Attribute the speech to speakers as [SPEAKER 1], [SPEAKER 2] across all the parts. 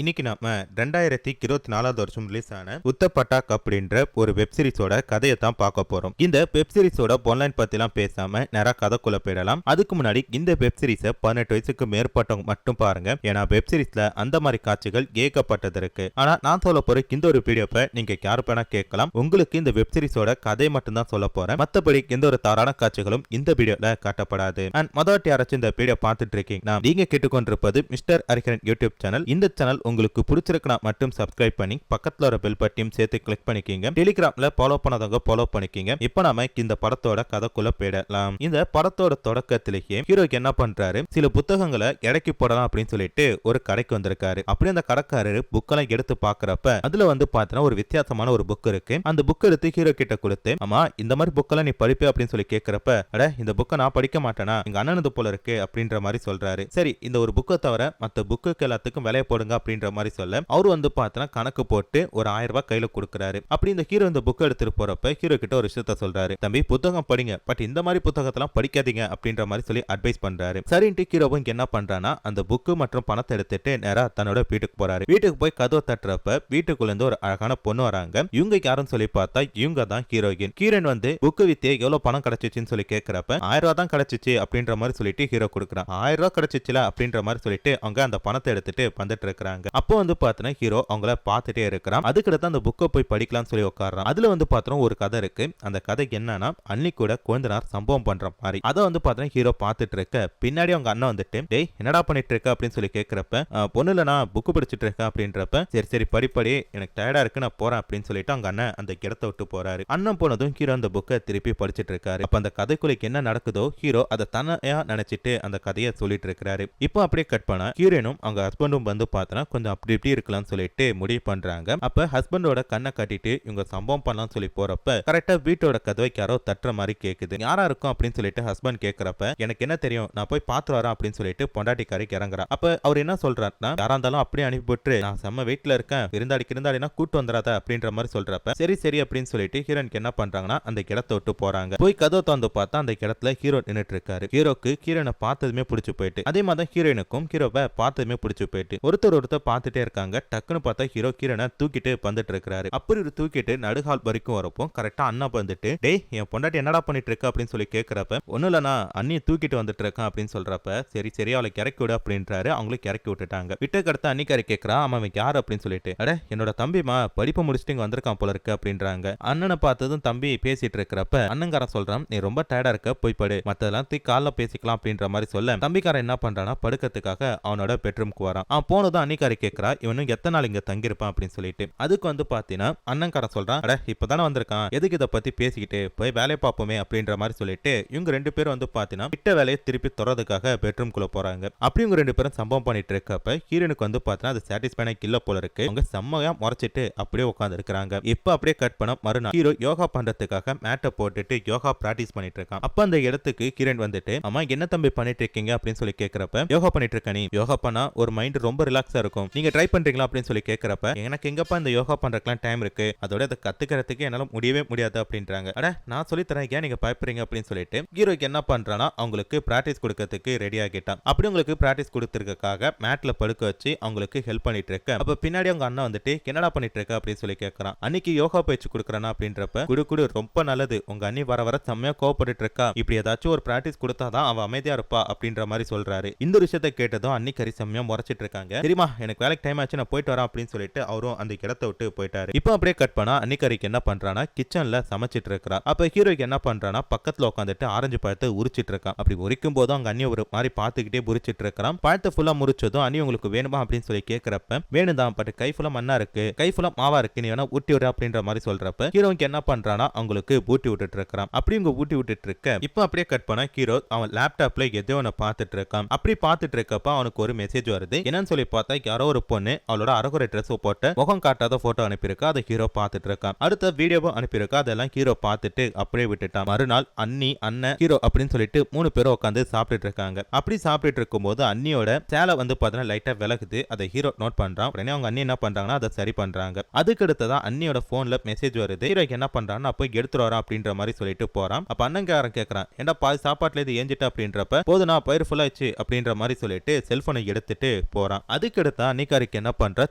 [SPEAKER 1] இன்னைக்கு நாம 2024 வருஷம் ரிலீஸ் ஆன உத்தப்பட்டாக் அப்படின்ற ஒரு வெப் சீரிஸோட கதையை தான் பார்க்க போறோம். இந்த வெப் சீரிஸோட பொன்லைன் பத்திலாம் பேசாம நேரா கதைக்குள்ள போயிடலாம். அதுக்கு முன்னாடி இந்த வெப் சீரிஸை 18 வயசுக்கு மேற்பட்டவங்க மட்டும் பாருங்க. ஏன்னா வெப் சீரிஸ்ல அந்த மாதிரி காட்சிகள் ஏகப்பட்டது இருக்கு. ஆனா நான் சொல்ல போற இந்த ஒரு வீடியோவை நீங்க யாரு வேணா கேட்கலாம். உங்களுக்கு இந்த வெப் சீரிஸோட கதை மட்டும் தான் சொல்ல போறேன். மத்தபடி எந்த ஒரு தரான காட்சிகளும் இந்த வீடியோல காட்டப்படாது. அண்ட் மொதல் யாராச்சும் இந்த வீடியோ பார்த்துட்டு இருக்கீங்கன்னா நீங்க கேட்டுக்கொண்டிருப்பது மிஸ்டர் ஹரிஹரன் யூடியூப் சேனல். இந்த சேனல் உங்களுக்கு பிடிச்சிருக்கா மட்டும் சப்ஸ்கிரைப் பண்ணி பக்கத்துல ஒரு பெல் பட்டியும் சேர்த்து கிளிக் பண்ணிக்கீங்க. டெலிகிராம்ல ஃபாலோ பண்ணாதவங்க ஃபாலோ பண்ணிக்கீங்க. இப்போ நாம இந்த படத்தோட கதைக்குள்ள போயிடலாம். இந்த படத்தோட தொடக்கத்திலேயே ஹீரோ என்ன பண்றாரு, சில புத்தகங்களை எடைக்கு போடலாம் அப்படின்னு சொல்லிட்டு ஒரு கடைக்கு வந்திருக்காரு. அப்படி அந்த கடைக்காரரு புக்கெல்லாம் எடுத்து பாக்குறப்ப அதுல பாத்தீங்கன்னா ஒரு வித்தியாசமான ஒரு புக் இருக்கு. அந்த புக் எடுத்து ஹீரோ கிட்ட கொடுத்து, ஆமா இந்த மாதிரி புக்கெல்லாம் நீ படிப்பே அப்படின்னு சொல்லி கேட்கிறப்ப, அட இந்த புக்கை நான் படிக்க மாட்டேனா, எங்க அண்ணனது போல இருக்கு அப்படின்ற மாதிரி சொல்றாரு. சரி இந்த ஒரு புக்கை தவிர மத்த புக்கு எல்லாத்துக்கும் விலையை போடுங்க அப்படின்ற மாதிரி சொல்ல அவரு பார்த்தா கணக்கு போட்டு ஒரு 1000 ரூபாய் கையில கொடுக்கறாரு. அப்படி இந்த ஹீரோ இந்த புக் எடுத்துட்டு போறப்ப ஹீரோ கிட்ட ஒரு விஷயத்த சொல்றாரு, தம்பி புத்தகம் படிங்க, பட் இந்த மாதிரி புத்தகத்தெல்லாம் படிக்காதீங்க அப்படின்ற மாதிரி சொல்லி அட்வைஸ் பண்றாரு. சரின்ட்டு ஹீரோவும் என்ன பண்றானா அந்த புக்கு மற்றும் பணத்தை எடுத்துட்டு நேரா தன்னோட வீட்டுக்கு போறாரு. வீட்டுக்கு போய் கதவை தட்டுறப்ப வீட்டுக்குள்ள இருந்து ஒரு அழகான பொண்ணு வராங்க. இவங்க யாருன்னு சொல்லி பார்த்தா இவங்க தான் ஹீரோயின். ஹீரோயின் புக்கு வித்தே எவ்வளவு பணம் கிடைச்சிச்சுன்னு சொல்லி கேட்கிறப்ப 1000 ரூபாய் தான் கிடைச்சிச்சு அப்படின்ற மாதிரி சொல்லிட்டு ஹீரோ கொடுக்குறான். 1000 ரூபாய் கிடைச்சிச்சுல அப்படின்ற மாதிரி சொல்லிட்டு அவங்க அந்த பணத்தை எடுத்துட்டு வந்துட்டு இருக்காங்க. அப்போ பாத்தீங்கன்னா ஹீரோ அவங்கள பார்த்துட்டே இருக்கிறான். அதுக்கடுத்து அந்த புக்கை போய் படிக்கலாம்னு சொல்லி உட்கார்றான். அதுல பாத்தீங்கன்னா ஒரு கதை இருக்கு. அந்த கதை என்னன்னா அன்னி கூட குழந்தைனார் சம்பவம் பண்ற மாதிரி. அதை பாத்தீங்கன்னா ஹீரோ பார்த்துட்டு இருக்க பின்னாடி அவங்க அண்ணன் டேய் என்னடா பண்ணிட்டு இருக்க அப்படின்னு சொல்லி கேட்கிறப்ப, பொண்ணுல நான் புக்கு படிச்சுட்டு இருக்கேன் அப்படின்றப்ப, சரி சரி படிப்படி எனக்கு டயர்டா இருக்கு நான் போறேன் அப்படின்னு சொல்லிட்டு அவங்க அண்ணன் அந்த இடத்தை விட்டு போறாரு. அண்ணன் போனதும் ஹீரோ அந்த புக்கை திருப்பி படிச்சுட்டு இருக்காரு. அப்ப அந்த கதைக்குள்ள என்ன நடக்குதோ ஹீரோ அதை தன்னையா நினைச்சிட்டு அந்த கதையை சொல்லிட்டு இருக்கிறாரு. இப்போ அப்படியே கட் பண்ண ஹீரோனும் அவங்க ஹஸ்பண்டும் பார்த்தனா கொஞ்சம் அப்படி இப்படி இருக்கலாம்னு சொல்லிட்டு முடிவு பண்றாங்க. அப்ப ஹஸ்பண்டோட கண்ணை கட்டிட்டு இவங்க சம்பவம் பண்ணலாம் சொல்லி போறப்ப கரெக்டா வீட்டோட கதவைக்கு யாரோ தட்டுற மாதிரி கேக்குது. யாரா இருக்கும் அப்படின்னு சொல்லிட்டு ஹஸ்பண்ட் கேக்குறப்ப, எனக்கு என்ன தெரியும் நான் போய் பார்த்து வரேன் அப்படின்னு சொல்லிட்டு பொண்டாட்டிக்காரிக்கு இறங்குறா. அப்ப அவர் என்ன சொல்றாருன்னா, யாரா இருந்தாலும் அப்படியே அனுப்பிவிட்டு நான் செம்ம வெயிட்ல இருக்கேன், இருந்தாடினா கூட்டு வந்துடாத அப்படின்ற மாதிரி சொல்றப்ப, சரி சரி அப்படின்னு சொல்லிட்டு ஹீரோனுக்கு என்ன பண்றாங்கன்னா அந்த இடத்தை விட்டு போறாங்க. போய் கதவை திறந்து பார்த்தா அந்த இடத்துல ஹீரோ நின்னுட்டு இருக்காரு. ஹீரோக்கு ஹீரோனை பார்த்ததுமே பிடிச்சு போயிட்டு, அதே மாதிரி ஹீரோயினுக்கும் ஹீரோவை பார்த்ததுமே பிடிச்சு போயிட்டு ஒருத்தர் பார்த்துட்டே இருக்காங்க. டக்குன்னு பார்த்தா ஹீரோ ஹீரோனை தூக்கிட்டு வந்துட்டு இருக்காரு. அப்படி ஒரு தூக்கிட்டு நடுகால் வரைக்கும் வரப்போ கரெக்டா அண்ணா வந்துட்டு, டேய் என் பொண்டாட்டி என்னடா பண்ணிட்டு இருக்க அப்படின்னு சொல்லி கேட்கிறப்ப, ஒன்னும் இல்ல நான் அண்ணியை தூக்கிட்டு வந்துட்டு இருக்கேன் அப்படின்னு சொல்றப்ப, சரி சரி அவளை இறக்கி விடு அப்படின்றாரு. அவங்களுக்கு இறக்கி விட்டுட்டாங்க. விட்டுக்கு அடுத்து அன்னிக்காரி கேட்கறா, அவன் யாரு அப்படின்னு சொல்லிட்டு, அட என்னோட தம்பிமா படிப்பு முடிச்சுட்டு இங்க வந்திருக்கான் போல இருக்கு அப்படின்றாங்க. அண்ணனை பார்த்ததும் தம்பி பேசிட்டு இருக்கிறப்ப அண்ணங்காரன் சொல்றான், நீ ரொம்ப டயர்டா இருக்க போய் படு, மத்ததெல்லாம் காலைல பேசிக்கலாம் அப்படின்ற மாதிரி சொல்ல தம்பிக்காரன் என்ன பண்றானா படுக்கிறதுக்காக அவனோட பெட்ரூம்க்கு வரான். அவன் போனதும் அன்னிக்காரி கேட்கறா, இவனும் எத்தனை நாள் இங்க தங்கிருப்பான் அப்படின்னு சொல்லிட்டு. அதுக்கு பாத்தீங்கன்னா அண்ணன்காரன் சொல்றான், அட இப்பதானே வந்திருக்கான், எதுக்கு இதை பத்தி பேசிக்கிட்டு போய் வேலையை பார்ப்போமே அப்படின்ற மாதிரி சொல்லிட்டு இவங்க ரெண்டு பேரும் பாத்தீங்கன்னா விட்ட வேலையை திருப்பி தொடறதுக்காக பெட்ரூம்குள்ள போறாங்க. அப்படி இவங்க ரெண்டு பேரும் சம்பவம் பண்ணிட்டு இருக்கப்ப ஹீரோனுக்கு பாத்தீங்கன்னா அது சாட்டிஸ்ஃபைனா இல்ல போல இருக்கு. அவங்க செம்மையா முறைச்சிட்டு அப்படியே உட்கார்ந்து இருக்காங்க. இப்ப அப்படியே கட் பண்ண மறுநாள் ஹீரோ யோகா பண்றதுக்காக மேட்டை போட்டுட்டு யோகா பிராக்டிஸ் பண்ணிட்டு இருக்கான். அப்ப அந்த இடத்துக்கு ஹீரோன் ஆமா என்ன தம்பி பண்ணிட்டு இருக்கீங்க அப்படின்னு சொல்லி கேட்கிறப்ப, யோகா பண்ணிட்டு இருக்க, நீ யோகா பண்ணா ஒரு மைண்ட் ரொம்ப ரிலாக்ஸா இருக்கும், நீங்க ட்ரை பண்றீங்களா அப்படின்னு சொல்லி கேட்கிறப்ப, எனக்கு எங்கப்பா இந்த யோகா பண்றதுக்குலாம் டைம் இருக்கு, அதோட அதை கத்துக்கிறதுக்கு என்னால முடியவே முடியாது அப்படின்றாங்க. அட நான் சொல்லி தரேன், ஏன் நீங்க பயப்படுறீங்க அப்படின்னு சொல்லிட்டு ஹீரோக்கு என்ன பண்றானா அவங்களுக்கு பிராக்டிஸ் கொடுக்கிறதுக்கு ரெடி ஆகிட்டான். அப்படி உங்களுக்கு பிராக்டிஸ் கொடுத்திருக்காக மேட்ல படுக்க வச்சு அவங்களுக்கு ஹெல்ப் பண்ணிட்டு இருக்க. அப்ப பின்னாடி அவங்க அண்ணன் என்னடா பண்ணிட்டு இருக்க அப்படின்னு சொல்லி கேட்கறான். அன்னைக்கு யோகா பயிற்சி கொடுக்கறானா அப்படின்றப்ப, குடு ரொம்ப நல்லது, உங்க அண்ணி வர வர செம்மையா கோவப்பட்டு இருக்கா, இப்படி ஏதாச்சும் ஒரு பிராக்டிஸ் கொடுத்தாதான் அவ அமைதியா இருப்பா அப்படின்ற மாதிரி சொல்றாரு. இந்த விஷயத்தை கேட்டதும் அன்னி கறி செம்மையா முறைச்சிட்டு இருக்காங்க. தெரியுமா எனக்கு வேலைக்கு டைம் ஆச்சு நான் போயிட்டு வரேன் அப்படின்னு சொல்லிட்டு அவரும் அந்த இடத்தை விட்டு போயிட்டாரு. இப்போ அப்படியே கட் பண்ணா அன்னிக்கறிக்கு என்ன பண்றானா கிச்சன்ல சமைச்சிட்டு இருக்கா. அப்ப ஹீரோக்கு என்ன பண்றானா பக்கத்துல உட்காந்துட்டு ஆரஞ்சு பழத்தை உரிச்சிட்டு இருக்கான். அப்படி உரிக்கும் போதும் அவங்க அண்ணி ஒரு மாதிரி பாத்துக்கிட்டே புரிச்சிட்டு இருக்கான். பழத்தை ஃபுல்லா முறிச்சதும் அண்ணி உங்களுக்கு வேணுமா அப்படின்னு சொல்லி கேட்கிறப்ப, வேணுதான் பட் கை ஃபுல்லா மண்ணா இருக்கு, கை ஃபுல்லா மாவா இருக்கு, நீ வேணா ஊட்டி விடு அப்படின்ற மாதிரி சொல்றப்ப ஹீரோக்கு என்ன பண்றானா அவங்களுக்கு ஊட்டி விட்டுட்டு இருக்கான். அப்படி இவங்க ஊட்டி விட்டுட்டு இருக்க இப்போ அப்படியே கட் பண்ணா ஹீரோ அவன் லேப்டாப்ல எதோ ஒன்னு பார்த்துட்டு இருக்கான். அப்படி பார்த்துட்டு இருக்கப்ப அவனுக்கு ஒரு மெசேஜ் வருது. என்னன்னு சொல்லி பார்த்தா யாரோ ஒரு பொண்ணு அவளோட அரகுறை ட்ரெஸ் போட்டு முகம் காட்டாத போட்டோ அனுப்பியிருக்கா. அதை ஹீரோ பார்த்துட்டு இருக்கான். அடுத்த வீடியோவும் அனுப்பியிருக்கா. அதெல்லாம் ஹீரோ பார்த்துட்டு அப்படியே விட்டுட்டான். மறுநாள் அண்ணி அண்ணன் ஹீரோ அப்படின்னு சொல்லிட்டு 3 பேரும் உட்காந்து சாப்பிட்டுட்டு இருக்காங்க. அப்படி சாப்பிட்டுட்டு இருக்கும்போது அண்ணியோட சேலை பார்த்தீங்கன்னா லைட்டா விலகுது. அதை ஹீரோ நோட் பண்றான். உடனே அவங்க அண்ணி என்ன பண்றாங்கன்னா அதை சரி பண்றாங்க. அதுக்கு அடுத்ததான் அண்ணியோட போன்ல மெசேஜ் வருது. ஹீரோக்கு என்ன பண்றான்னா போய் எடுத்துட்டு வரான் அப்படின்ற மாதிரி சொல்லிட்டு போறான். அப்ப அண்ணங்காரன் கேட்கறான், ஏன்டா பாதி சாப்பாட்டுல இது ஏஞ்சிட்ட அப்படின்றப்ப, போது நான் பயிர் ஃபுல்லாச்சு அப்படின்ற மாதிரி சொல்லிட்டு செல்போனை எடுத்துட்டு போறான். அதுக்கு அடுத்த பார்த்தா அன்னிக்காரிக்கு என்ன பண்றா,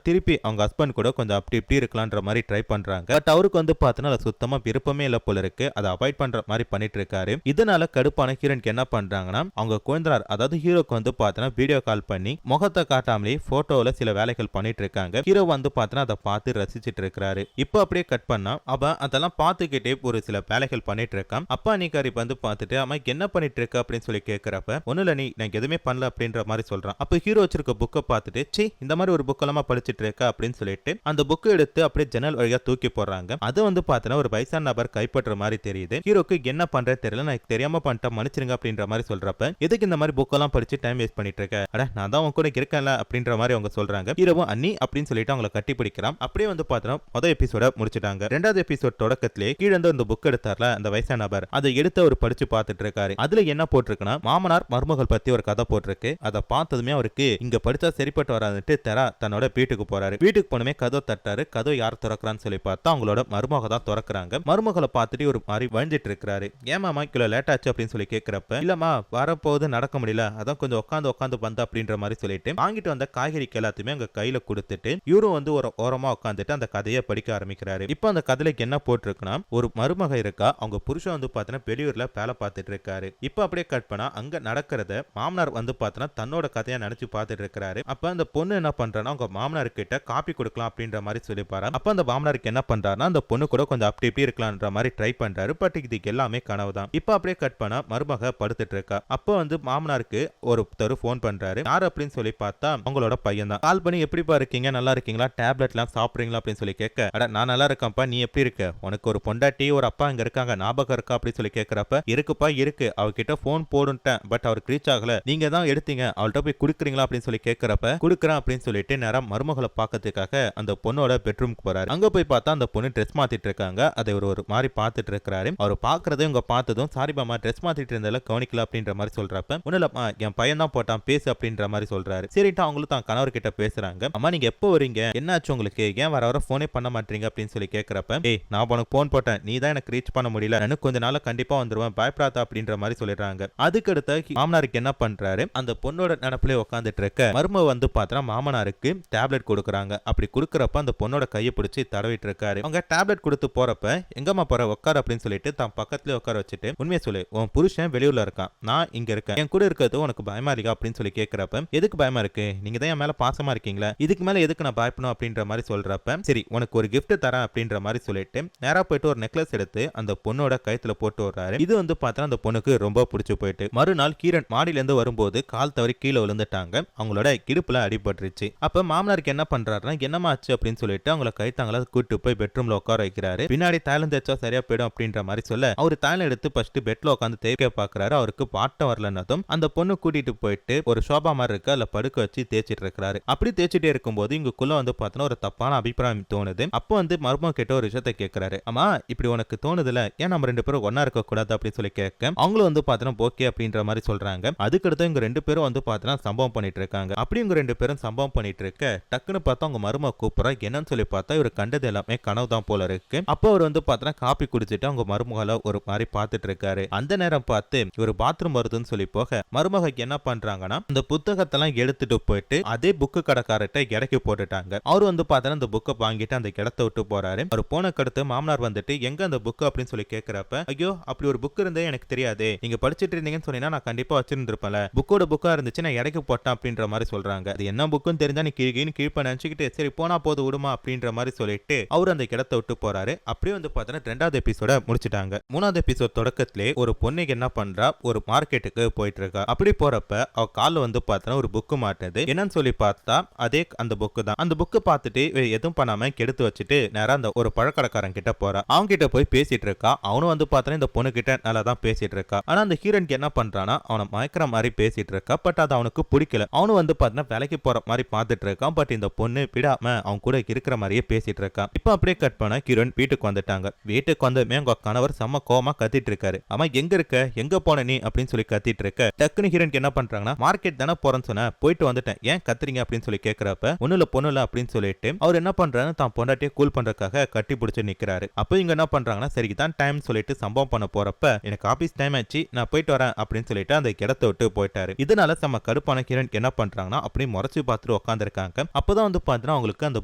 [SPEAKER 1] திருப்பி அவங்க ஹஸ்பண்ட் கூட கொஞ்சம் அப்படி இப்படி இருக்கலான்ற மாதிரி ட்ரை பண்றாங்க. பட் அவருக்கு வந்து பார்த்தோன்னா அது சுத்தமா விருப்பமே இல்ல போல இருக்கு. அதை அவாய்ட் பண்ற மாதிரி பண்ணிட்டு இருக்காரு. இதனால கடுப்பான ஹீரோனுக்கு என்ன பண்றாங்கன்னா, அவங்க குழந்தைனார் அதாவது ஹீரோக்கு வந்து பார்த்தோன்னா வீடியோ கால் பண்ணி முகத்தை காட்டாமலே போட்டோல சில வேலைகள் பண்ணிட்டு இருக்காங்க. ஹீரோ வந்து பார்த்தோன்னா அதை பார்த்து ரசிச்சிட்டு இருக்காரு. இப்போ அப்படியே கட் பண்ணா அவன் அதெல்லாம் பார்த்துக்கிட்டே ஒரு சில வேலைகள் பண்ணிட்டு இருக்கான். அப்பா அன்னிக்காரி வந்து பார்த்துட்டு அம்மா என்ன பண்ணிட்டு இருக்க அப்படின்னு சொல்லி கேட்கிறப்ப ஒன்னும் இல்ல நீ நான் எதுவுமே பண்ணல அப்படின்ற மாதிரி சொல்றான். அப்ப ஹீரோ வச்சிருக்க புக்கை பார்த்துட்டு சி இந்த மாதிரி ஒரு புக் எல்லாம் படிச்சிட்டு இருக்க அப்படின்னு சொல்லிட்டு அந்த புக்கை எடுத்து அப்படியே ஜன்னல் வழியா தூக்கி போடுறாங்க. அது வந்து பார்த்தோன்னா ஒரு வயசான நபர் கைப்பற்ற மாதிரி தெரியுது. ஹீரோக்கு என்ன பண்றது தெரியல, நான் தெரியாம பண்ணிட்டேன் மன்னிச்சிருங்க அப்படின்ற மாதிரி சொல்றப்ப எதுக்கு இந்த மாதிரி புக் எல்லாம் படிச்சு டைம் வேஸ்ட் பண்ணிட்டு இருக்க, அட நான் தான் உன் கூட இருக்கேன்ல அப்படின்ற மாதிரி அவங்க சொல்றாங்க. ஹீரோவும் அண்ணி அப்படின்னு சொல்லிட்டு அவங்களை கட்டி பிடிக்கிறான். அப்படியே வந்து பார்த்தோன்னா முதல் எபிசோட முடிச்சிட்டாங்க. ரெண்டாவது எபிசோட் தொடக்கத்திலே கீழே இந்த புக் எடுத்தார்ல அந்த வயசான நபர், அதை எடுத்து அவர் படிச்சு பார்த்துட்டு இருக்காரு. அதுல என்ன போட்டிருக்குன்னா மாமனார் மருமகள் பத்தி ஒரு கதை போட்டிருக்கு. அதை பார்த்ததுமே அவருக்கு இங்க படிச்சா சரிப்பட்டு வராதுட்டு தெரா தன்னோட வீட்டுக்கு போறாரு. வீட்டுக்கு போனமே கதவை தட்டாரு. கதவை யார் திறக்கிறான்னு சொல்லி பார்த்தா அவங்களோட மருமக தான் திறக்கிறாங்க. மருமகளை பார்த்துட்டு ஒரு மாதிரி வழிஞ்சிட்டு இருக்காரு. ஏமாமா கிலோ லேட் ஆச்சு அப்படின்னு சொல்லி கேட்கிறப்ப இல்லமா வரப்போது நடக்க முடியல, அதான் கொஞ்சம் உட்காந்து வந்த அப்படின்ற மாதிரி சொல்லிட்டு வாங்கிட்டு வந்த காய்கறிக்கு எல்லாத்தையுமே அங்க கையில கொடுத்துட்டு இவரும் வந்து ஒரு ஓரமா உட்காந்துட்டு அந்த கதையை படிக்க ஆரம்பிக்கிறாரு. இப்போ அந்த கதைக்கு என்ன போட்டிருக்குன்னா, ஒரு மருமக இருக்கா, அவங்க புருஷன் வந்து பார்த்தீங்கன்னா வெளியூர்ல வேலை பார்த்துட்டு இருக்காரு. இப்போ அப்படியே கட் பண்ணா அங்க நடக்கிறத மாமனார் வந்து பார்த்தீங்கன்னா தன்னோட கதையா நினைச்சு பார்த்துட்டு இருக்காரு. அப்ப அந்த பொண்ணு என்ன பண்றான்னா அவங்க மாமனார் கிட்ட காப்பி கொடுக்கலாம் அப்படின்ற மாதிரி சொல்லிப்பாரு. அப்ப அந்த மாமனாருக்கு என்ன பண்றாருன்னா அந்த பொண்ணு கூட கொஞ்சம் அப்படி இப்படி இருக்கலாம்ன்ற மாதிரி ட்ரை பண்றாரு. பட் இதுக்கு எல்லாமே கனவு தான். இப்போ அப்படியே கட் பண்ணா மருமக படுத்துட்டு இருக்கா. அப்போ வந்து மாமனாருக்கு ஒருத்தர் போன் பண்றாரு. யார் அப்படின்னு சொல்லி பார்த்தா அவங்களோட பையன் தான். கால் பண்ணி எப்படிப்பா இருக்கீங்க, நல்லா இருக்கீங்களா, டேப்லெட் எல்லாம் சாப்பிடுறீங்களா அப்படின்னு சொல்லி கேட்க, அட நான் நல்லா இருக்கேன்ப்பா, நீ எப்படி இருக்க, உனக்கு ஒரு பொண்டாட்டி ஒரு அப்பா இங்க இருக்காங்க ஞாபகம் இருக்கா அப்படின்னு சொல்லி கேட்கிறப்ப இருக்குப்பா இருக்கு, அவகிட்ட போன் போடுன்ட்டேன் பட் அவருக்கு ரீச் ஆகல, நீங்க தான் எடுத்தீங்க, அவள்கிட்ட போய் குடுக்குறீங்களா அப்படின்னு சொல்லி கேட்கிறப்ப குடுக்குறேன் அப்படின்னு சொல்லிட்டு நேரம் மருமகளை பார்க்கறதுக்காக அந்த பொண்ணோட பெட்ரூம்க்கு போறாரு. அங்க போய் பார்த்தா அந்த பொண்ணு ட்ரெஸ் மாத்திட்டு இருக்காங்க. அதை ஒரு மாதிரி பார்த்துட்டு இருக்காரு. அவர் பாக்குறதை இவங்க பார்த்ததும் சாரி பாமா ட்ரெஸ் மாத்திட்டு இருந்தால கவனிக்கல அப்படின்ற மாதிரி சொல்றப்ப ஒண்ணு இல்லம்மா என் பையன் தான் போட்டான் பேசு அப்படின்ற மாதிரி சொல்றாரு. சரிட்டு அவங்களும் தான் கணவர் கிட்ட பேசுறாங்க. அம்மா நீங்க எப்போ வரீங்க, என்னாச்சு உங்களுக்கு, ஏன் வர வர போனே பண்ண மாட்டீங்க அப்படின்னு சொல்லி கேட்கிறப்ப ஏய் நான் உனக்கு போன் போட்டேன், நீ தான் எனக்கு ரீச் பண்ண முடியல, எனக்கு கொஞ்ச நாள் கண்டிப்பா வந்துருவேன், பயப்படாத அப்படின்ற மாதிரி சொல்லிடுறாங்க. அதுக்கு அடுத்த மாமனாருக்கு என்ன பண்றாரு, அந்த பொண்ணோட நினைப்பிலே உட்காந்துட்டு இருக்க மருமக வந்து பார்த்தா மாமனாருக்கு டேப்லெட் கொடுக்குறாங்க. அப்படி கொடுக்கறப்ப அந்த பொண்ணோட கையை பிடிச்சி தடவிட்டு இருக்காரு. அவங்க டேப்லெட் கொடுத்து போறப்ப எங்கம்மா போற உட்கார் அப்படின்னு சொல்லிட்டு தான் பக்கத்துல உட்கார வச்சுட்டு உண்மையை சொல்லு, உன் புருஷன் வெளியூர்ல இருக்கான், நான் இங்க இருக்கேன், என் கூட இருக்கிறது உனக்கு பயமா இருக்கா அப்படின்னு சொல்லி கேட்கிறப்ப எதுக்கு பயமா இருக்கு, நீங்க தான் என் மேல பாசமா இருக்கீங்களா, இதுக்கு மேல எதுக்கு நான் பயப்படணும் அப்படின்ற மாதிரி சொல்றப்ப சரி உனக்கு ஒரு கிஃப்ட் தரேன் அப்படின்ற மாதிரி சொல்லிட்டு நேரா போயிட்டு ஒரு நெக்லஸ் எடுத்து அந்த பொண்ணோட கழுத்துல போட்டு வர்றாரு. இது வந்து பார்த்தா அந்த பொண்ணுக்கு ரொம்ப பிடிச்சு போயிட்டு மறுநாள் கீரன் மாடியில இருந்து வரும்போது கால் தவறி கீழே விழுந்துட்டாங்க. அவங்களோட இடுப்புல அடிபட்டுருச்சு. அப்ப மாமனாருக்கு என்ன பண்றாருன்னா என்னமா ஆச்சு அப்படின்னு சொல்லிட்டு அவங்கள கைத்தாங்கள கூட்டு போய் பெட்ரூம்ல உட்கார வைக்கிறாரு. பின்னாடி தாயலம் தேய்ச்சா சரியா போயிடும் அப்படின்ற மாதிரி சொல்ல அவர் தாயலம் எடுத்து ஃபர்ஸ்ட் பெட்ல உட்காந்து தேய்க்க பாக்குறாரு. அவருக்கு பாட்டம் வரலன்னதும் அந்த பொண்ணு கூட்டிட்டு போயிட்டு ஒரு சோபா மாதிரி இருக்கு அதுல படுக்க வச்சு தேய்ச்சிட்டு இருக்காரு. அப்படி தேய்ச்சிட்டே இருக்கும்போது இங்குள்ள வந்து பார்த்தோன்னா ஒரு தப்பான அபிப்பிராயம் தோணுது. அப்போ வந்து மர்மம் கிட்ட ஒரு விஷயத்த கேட்கிறாரு. அம்மா இப்படி உனக்கு தோணுதுல, ஏன் நம்ம ரெண்டு பேரும் ஒன்னா இருக்க கூடாது அப்படின்னு சொல்லி கேட்க அவங்களும் வந்து பார்த்தோன்னா ஓகே அப்படின்ற மாதிரி சொல்றாங்க. அதுக்கடுத்து இவங்க ரெண்டு பேரும் வந்து பார்த்தோன்னா சம்பவம் பண்ணிட்டு இருக்காங்க. அப்படி இவங்க ரெண்டு பேரும் சம்பவம் பண்ணிட்டு இருக்க டக்குன்னு பார்த்தா அவங்க மரும கூப்பிடுறா. என்னன்னு சொல்லி பார்த்தா இவர் கண்டது எல்லாமே கனவு தான் போல இருக்கு. அப்போ அவர் வந்து பார்த்தோன்னா காப்பி குடிச்சிட்டு அவங்க மருமகளை ஒரு மாதிரி பார்த்துட்டு இருக்காரு. அந்த நேரம் பார்த்து இவர் பாத்ரூம் வருதுன்னு சொல்லி போக மருமக என்ன பண்றாங்கன்னா அந்த புத்தகத்தெல்லாம் எடுத்துட்டு போயிட்டு அதே புக்கு கடைக்காரர்கிட்ட இடைக்கு போட்டுட்டாங்க. அவர் வந்து பார்த்தோன்னா அந்த புக்கை வாங்கிட்டு அந்த இடத்த விட்டு போறாரு. அவர் போன கடுத்து மாமனார் வந்துட்டு எங்க அந்த புக் அப்படின்னு சொல்லி கேட்கிறப்ப ஐயோ அப்படி ஒரு புக் இருந்தே எனக்கு தெரியாது, நீங்க படிச்சிட்டு இருந்தீங்கன்னு சொன்னீங்கன்னா நான் கண்டிப்பா வச்சிருந்திருப்பேன், புக்கோட புக்கா இருந்துச்சு நான் இடைக்கு போட்டேன் அப்படின்ற மாதிரி சொல்றாங்க. அது என்ன புக்குன்னு தெரிஞ்சா நீ கீழ்ப்ப நினைச்சுக்கிட்டு சரி போனா போது விடுமா அப்படின்ற மாதிரி சொல்லிட்டு அவர் அந்த இடத்தை விட்டு போறாரு. அப்படியே வந்து பார்த்தோன்னா ரெண்டாவது எபிசோட முடிச்சிட்டாங்க. மூணாவது எபிசோட் தொடக்கத்திலே ஒரு பொண்ணுக்கு என்ன பண்றா, ஒரு மார்க்கெட்டுக்கு போயிட்டு இருக்கா. அப்படி போறப்ப அவ கால வந்து பார்த்தோன்னா ஒரு புக்கு மாட்டுது. என்னன்னு சொல்லி பார்த்தா அதே அந்த புக்கு தான். அந்த புக்கு பார்த்துட்டு எதுவும் பண்ணாம கெடுத்து வச்சுட்டு நேரா அந்த ஒரு பழக்கடைக்காரன் கிட்ட போறா. அவங்க கிட்ட போய் பேசிட்டு இருக்கா. அவனும் வந்து பார்த்தா இந்த பொண்ணு கிட்ட நல்லா தான் பேசிட்டு இருக்கா. ஆனா அந்த ஹீரோனுக்கு என்ன பண்றானா அவனை மயக்கிற மாதிரி பேசிட்டு இருக்கா. பட் அது அவனுக்கு பிடிக்கல. அவனும் வந்து பார்த்தா வேலைக்கு போற மாதிரி பார்த்துட்டு இருக்கான். பட் இந்த பொண்ணு விடாம அவன் கூட இருக்கிற மாதிரியே பேசிட்டு இருக்கா. இப்ப அப்படியே கட் பண்ண ஹீரோயின் வீட்டுக்கு வந்துட்டாங்க. வீட்டுக்கு வந்தமே அவங்க கணவர் செம்ம கோவமா கத்திட்டு இருக்காரு. அவன் எங்க இருக்க, எங்க போன நீ அப்படின்னு சொல்லி கத்திட்டு இருக்க டக்குனு ஹீரோனுக்கு என்ன பண்றாங்கன்னா மார்க்கெட் தானே போறேன்னு சொன்ன, போயிட்டு வந்துட்டேன், ஏன் கத்துறீங்க அப்படின்னு சொல்லி கேட்கிறப்ப ஒண்ணுல பொண்ணுல அப்படின்னு சொல்லிட்டு அவர் என்ன பண்றாரு தான் பொண்டாட்டியை கூல் பண்றதுக்காக கட்டி பிடிச்சு நிக்கிறாரு. அப்போ இங்க என்ன பண்றாங்கன்னா சரிக்கு தான் டைம் சொல்லிட்டு சம்பவம் பண்ண போறப்ப எனக்கு ஆபீஸ் டைம் ஆச்சு நான் போயிட்டு வரேன் அப்படின்னு சொல்லிட்டு அந்த இடத்தை விட்டு போயிட்டாரு. இதனால நம்ம கடுப்பான ஹீரோனுக்கு என்ன பண்றாங்கன்னா அப்படி முறைச்சு பார்த்து ஒருத்தர் உட்காந்துருக்காங்க. அப்பதான் வந்து பாத்தீங்கன்னா அவங்களுக்கு அந்த